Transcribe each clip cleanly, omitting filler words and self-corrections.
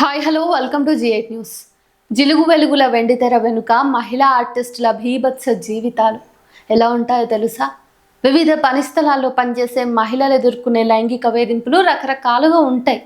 Hi hello welcome to G8 news. జిలుగు వెలుగుల వెండితెర వెనుక మహిళా ఆర్టిస్టుల భీభత్స జీవితాలు ఎలా ఉంటాయో తెలుసా? వివిధ పని స్థలాల్లో పనిచేసే మహిళలు ఎదుర్కొనే లైంగిక వేధింపులు రకరకాలుగా ఉంటాయి.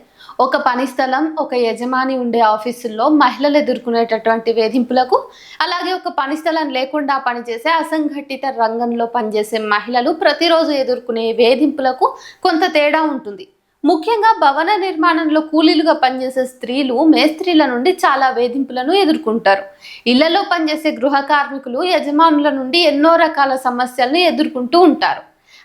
ఒక పని స్థలం, ఒక యజమాని ఉండే ఆఫీసుల్లో మహిళలు ఎదుర్కొనేటటువంటి వేధింపులకు, అలాగే ఒక పని స్థలం లేకుండా పనిచేసే అసంఘటిత రంగంలో పనిచేసే మహిళలు ప్రతిరోజు ఎదుర్కొనే వేధింపులకు కొంత తేడా ఉంటుంది. ముఖ్యంగా భవన నిర్మాణంలో కూలీలుగా పనిచేసే స్త్రీలు, మేస్త్రీల నుండి చాలా వేధింపులను ఎదుర్కొంటారు. ఇళ్లలో పనిచేసే గృహ కార్మికులు యజమానుల నుండి ఎన్నో రకాల సమస్యలను ఎదుర్కొంటూ ఉంటారు.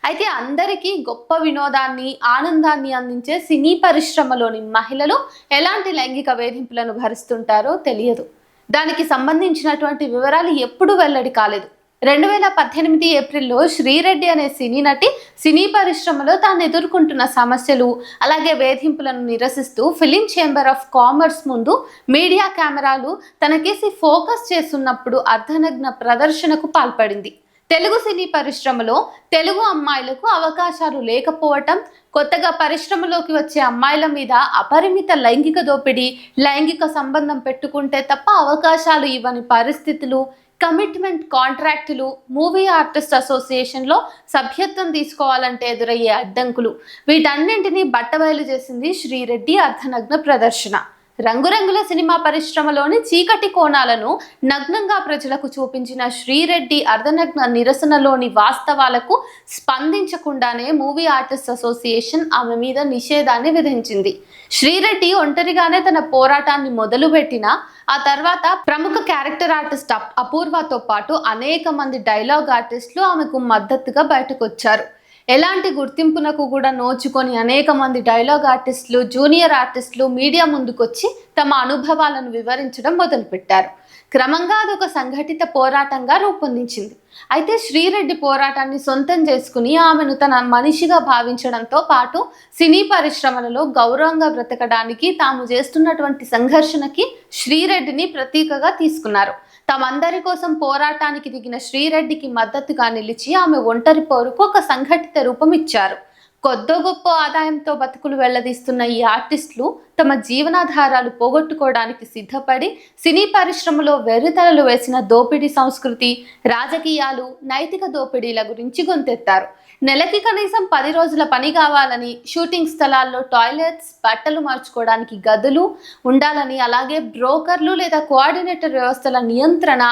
అయితే అందరికీ గొప్ప వినోదాన్ని, ఆనందాన్ని అందించే సినీ పరిశ్రమలోని మహిళలు ఎలాంటి లైంగిక వేధింపులను భరిస్తుంటారో తెలియదు. దానికి సంబంధించినటువంటి వివరాలు ఎప్పుడూ వెల్లడి కాలేదు. 2018 ఏప్రిల్లో శ్రీరెడ్డి అనే సినీ నటి సినీ పరిశ్రమలో తాను ఎదుర్కొంటున్న సమస్యలు, అలాగే వేధింపులను నిరసిస్తూ ఫిలిం ఛాంబర్ ఆఫ్ కామర్స్ ముందు మీడియా కెమెరాలు తనకేసి ఫోకస్ చేస్తున్నప్పుడు అర్ధనగ్న ప్రదర్శనకు పాల్పడింది. తెలుగు సినీ పరిశ్రమలో తెలుగు అమ్మాయిలకు అవకాశాలు లేకపోవటం, కొత్తగా పరిశ్రమలోకి వచ్చే అమ్మాయిల మీద అపరిమిత లైంగిక దోపిడీ, లైంగిక సంబంధం పెట్టుకుంటే తప్ప అవకాశాలు ఇవ్వని పరిస్థితులు, కమిట్మెంట్ కాంట్రాక్టులు, మూవీ ఆర్టిస్ట్ అసోసియేషన్లో సభ్యత్వం తీసుకోవాలంటే ఎదురయ్యే అడ్డంకులు, వీటన్నింటినీ బట్టబయలు చేసింది శ్రీరెడ్డి అర్ధనగ్న ప్రదర్శన. రంగురంగుల సినిమా పరిశ్రమలోని చీకటి కోణాలను నగ్నంగా ప్రజలకు చూపించిన శ్రీరెడ్డి అర్ధనగ్న నిరసనలోని వాస్తవాలకు స్పందించకుండానే మూవీ ఆర్టిస్ట్ అసోసియేషన్ ఆమె మీద నిషేధాన్ని విధించింది. శ్రీరెడ్డి ఒంటరిగానే తన పోరాటాన్ని మొదలుపెట్టిన ఆ తర్వాత ప్రముఖ క్యారెక్టర్ ఆర్టిస్ట్ అపూర్వతో పాటు అనేక మంది డైలాగ్ ఆర్టిస్టులు ఆమెకు మద్దతుగా బయటకు వచ్చారు. ఎలాంటి గుర్తింపునకు కూడా నోచుకొని అనేక మంది డైలాగ్ ఆర్టిస్టులు, జూనియర్ ఆర్టిస్టులు మీడియా ముందుకొచ్చి తమ అనుభవాలను వివరించడం మొదలుపెట్టారు. క్రమంగా అదొక సంఘటిత పోరాటంగా రూపొందించింది. అయితే శ్రీరెడ్డి పోరాటాన్ని సొంతం చేసుకుని ఆమెను తన మనిషిగా భావించడంతో పాటు సినీ పరిశ్రమలలో గౌరవంగా బ్రతకడానికి తాము చేస్తున్నటువంటి సంఘర్షణకి శ్రీరెడ్డిని ప్రతీకగా తీసుకున్నారు. తమందరి కోసం పోరాటానికి దిగిన శ్రీరెడ్డికి మద్దతుగా నిలిచి ఆమె ఒంటరి పోరుకు ఒక సంఘటిత రూపం ఇచ్చారు. కొద్దో గొప్ప ఆదాయంతో బతుకులు వెళ్లదీస్తున్న ఈ ఆర్టిస్టులు తమ జీవనాధారాలు పోగొట్టుకోవడానికి సిద్ధపడి సినీ పరిశ్రమలో వెర్రితలలు వేసిన దోపిడీ సంస్కృతి, రాజకీయాలు, నైతిక దోపిడీల గురించి గొంతెత్తారు. నెలకి కనీసం 10 రోజుల పని కావాలని, షూటింగ్ స్థలాల్లో టాయిలెట్స్, బట్టలు మార్చుకోవడానికి గదులు ఉండాలని, అలాగే బ్రోకర్లు లేదా కోఆర్డినేటర్ వ్యవస్థల నియంత్రణ,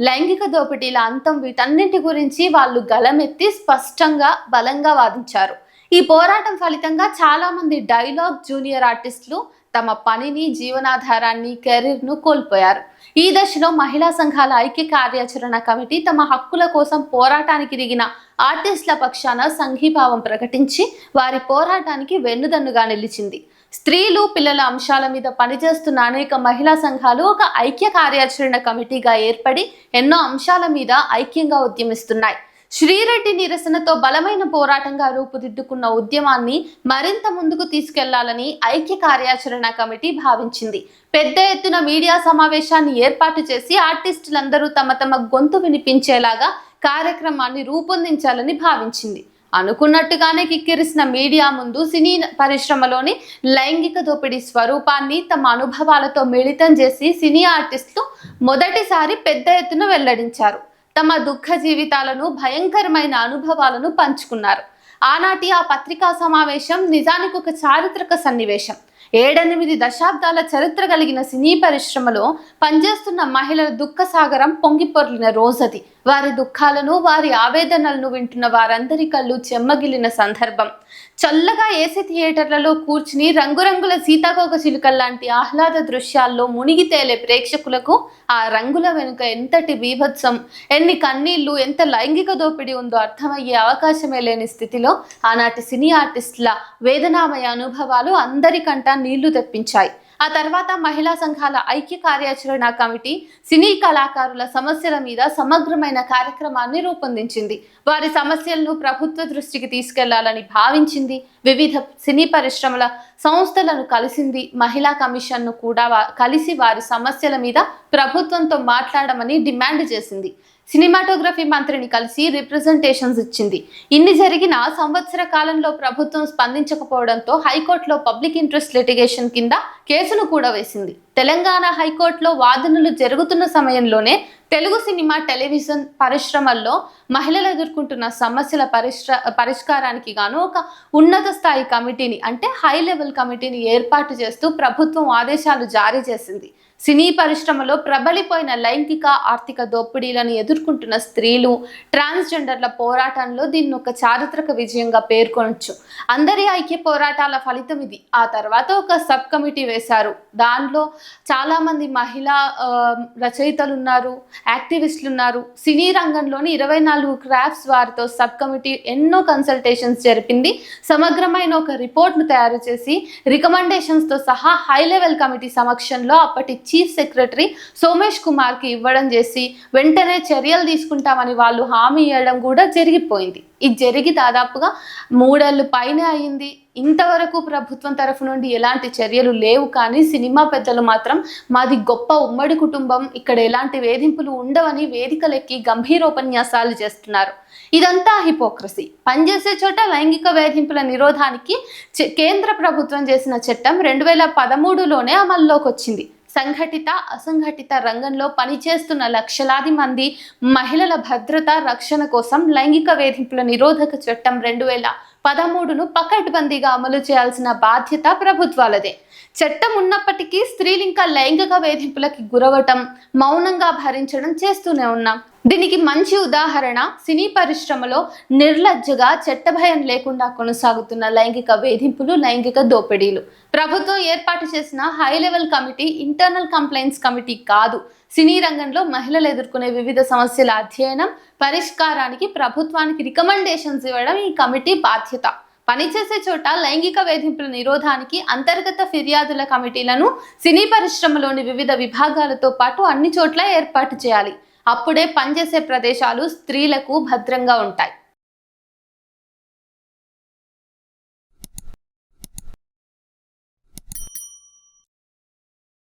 లైంగిక దోపిడీల అంతం, వీటన్నింటి గురించి వాళ్ళు గలమెత్తి స్పష్టంగా బలంగా వాదించారు. ఈ పోరాటం ఫలితంగా చాలా మంది డైలాగ్, జూనియర్ ఆర్టిస్టులు తమ పనిని, జీవనాధారాన్ని, కెరీర్ను కోల్పోయారు. ఈ దశలో మహిళా సంఘాల ఐక్య కార్యాచరణ కమిటీ తమ హక్కుల కోసం పోరాటానికి దిగిన ఆర్టిస్టుల పక్షాన సంఘీభావం ప్రకటించి వారి పోరాటానికి వెన్నుదన్నుగా నిలిచింది. స్త్రీలు, పిల్లల అంశాల మీద పనిచేస్తున్న అనేక మహిళా సంఘాలు ఒక ఐక్య కార్యాచరణ కమిటీగా ఏర్పడి ఎన్నో అంశాల మీద ఐక్యంగా ఉద్యమిస్తున్నాయి. శ్రీరెడ్డి నిరసనతో బలమైన పోరాటంగా రూపుదిద్దుకున్న ఉద్యమాన్ని మరింత ముందుకు తీసుకెళ్లాలని ఐక్య కార్యాచరణ కమిటీ భావించింది. పెద్ద ఎత్తున మీడియా సమావేశాన్ని ఏర్పాటు చేసి ఆర్టిస్టులందరూ తమ తమ గొంతు వినిపించేలాగా కార్యక్రమాన్ని రూపొందించాలని భావించింది. అనుకున్నట్టుగానే కిక్కిరిసిన మీడియా ముందు సినీ పరిశ్రమలోని లైంగిక దోపిడీ స్వరూపాన్ని తమ అనుభవాలతో మిళితం చేసి సినీ ఆర్టిస్టులు మొదటిసారి పెద్ద ఎత్తున వెల్లడించారు. తమ దుఃఖ జీవితాలను, భయంకరమైన అనుభవాలను పంచుకున్నారు. ఆనాటి ఆ పత్రికా సమావేశం నిజానికి ఒక చారిత్రక సన్నివేశం. 7-8 దశాబ్దాల చరిత్ర కలిగిన సినీ పరిశ్రమలో పనిచేస్తున్న మహిళల దుఃఖ సాగరం పొంగిపొర్లిన రోజది. వారి దుఃఖాలను, వారి ఆవేదనలను వింటున్న వారందరి కళ్ళు చెమ్మగిలిన సందర్భం. చల్లగా ఏసీ థియేటర్లలో కూర్చుని రంగురంగుల సీతాకోక చిలుకల్లాంటి ఆహ్లాద దృశ్యాల్లో మునిగి తేలే ప్రేక్షకులకు ఆ రంగుల వెనుక ఎంతటి బీభత్సం, ఎన్ని కన్నీళ్లు, ఎంత లైంగిక దోపిడీ ఉందో అర్థమయ్యే అవకాశమే లేని స్థితిలో ఆనాటి సినీ ఆర్టిస్టుల వేదనామయ అనుభవాలు అందరికంటా నీళ్లు తెప్పించాయి. ఆ తర్వాత మహిళా సంఘాల ఐక్య కార్యాచరణ కమిటీ సినీ కళాకారుల సమస్యల మీద సమగ్రమైన కార్యక్రమాన్ని రూపొందించింది. వారి సమస్యలను ప్రభుత్వ దృష్టికి తీసుకెళ్లాలని భావించింది. వివిధ సినీ పరిశ్రమల సంస్థలను కలిసింది. మహిళా కమిషన్ను కూడా కలిసి వారి సమస్యల మీద ప్రభుత్వంతో మాట్లాడమని డిమాండ్ చేసింది. సినిమాటోగ్రఫీ మంత్రిని కలిసి రిప్రజెంటేషన్స్ ఇచ్చింది. ఇన్ని జరిగిన సంవత్సర కాలంలో ప్రభుత్వం స్పందించకపోవడంతో హైకోర్టులో పబ్లిక్ ఇంట్రెస్ట్ లిటిగేషన్ కింద కేసును కూడా వేసింది. తెలంగాణ హైకోర్టులో వాదనలు జరుగుతున్న సమయంలోనే తెలుగు సినిమా టెలివిజన్ పరిశ్రమల్లో మహిళలు ఎదుర్కొంటున్న సమస్యల పరిష్కారానికి గాను ఒక ఉన్నత స్థాయి కమిటీని, అంటే హై లెవెల్ కమిటీని ఏర్పాటు చేస్తూ ప్రభుత్వం ఆదేశాలు జారీ చేసింది. సినీ పరిశ్రమలో ప్రబలిపోయిన లైంగిక ఆర్థిక దోపిడీలను ఎదుర్కొంటున్న స్త్రీలు, ట్రాన్స్జెండర్ల పోరాటంలో దీన్ని ఒక చారిత్రక విజయంగా పేర్కొనొచ్చు. అందరి ఐక్య పోరాటాల ఫలితం ఇది. ఆ తర్వాత ఒక సబ్ కమిటీ వేశారు. దానిలో చాలామంది మహిళా రచయితలు ఉన్నారు, యాక్టివిస్టులు ఉన్నారు. సినీ రంగంలోని 24 క్రాఫ్ట్స్ వారితో సబ్ కమిటీ ఎన్నో కన్సల్టేషన్స్ జరిపింది. సమగ్రమైన ఒక రిపోర్ట్ను తయారు చేసి రికమెండేషన్స్తో సహా హై లెవెల్ కమిటీ సమక్షంలో అప్పటి చీఫ్ సెక్రటరీ సోమేష్ కుమార్కి ఇవ్వడం చేసి వెంటనే చర్యలు తీసుకుంటామని వాళ్ళు హామీ ఇవ్వడం కూడా జరిగిపోయింది. ఇది జరిగి దాదాపుగా 3 ఏళ్ళు పైనే అయింది. ఇంతవరకు ప్రభుత్వం తరఫు నుండి ఎలాంటి చర్యలు లేవు. కానీ సినిమా పెద్దలు మాత్రం మాది గొప్ప ఉమ్మడి కుటుంబం, ఇక్కడ ఎలాంటి వేధింపులు ఉండవని వేదికలెక్కి గంభీరోపన్యాసాలు చేస్తున్నారు. ఇదంతా హిపోక్రసీ. పనిచేసే చోట లైంగిక వేధింపుల నిరోధానికి కేంద్ర ప్రభుత్వం చేసిన చట్టం 2013లోనే అమల్లోకి వచ్చింది. సంఘటిత అసంఘటిత రంగంలో పనిచేస్తున్న లక్షలాది మంది మహిళల భద్రత రక్షణ కోసం లైంగిక వేధింపుల నిరోధక చట్టం 2013ను పకడ్బందీగా అమలు చేయాల్సిన బాధ్యత ప్రభుత్వాలదే. చట్టం ఉన్నప్పటికీ స్త్రీలు ఇంకా లైంగిక వేధింపులకి గురవటం, మౌనంగా భరించడం చేస్తూనే ఉన్నాం. దీనికి మంచి ఉదాహరణ సినీ పరిశ్రమలో నిర్లజ్జగా చట్టభయం లేకుండా కొనసాగుతున్న లైంగిక వేధింపులు, లైంగిక దోపిడీలు. ప్రభుత్వం ఏర్పాటు చేసిన high level committee internal complaints committee కాదు. సినీ రంగంలో మహిళలు ఎదుర్కొనే వివిధ సమస్యల అధ్యయనం, పరిష్కారానికి ప్రభుత్వానికి రికమెండేషన్స్ ఇవ్వడం ఈ కమిటీ బాధ్యత. పనిచేసే చోట లైంగిక వేధింపుల నిరోధానికి అంతర్గత ఫిర్యాదుల కమిటీలను సినీ పరిశ్రమలోని వివిధ విభాగాలతో పాటు అన్ని చోట్ల ఏర్పాటు చేయాలి. అప్పుడే పనిచేసే ప్రదేశాలు స్త్రీలకు భద్రంగా ఉంటాయి.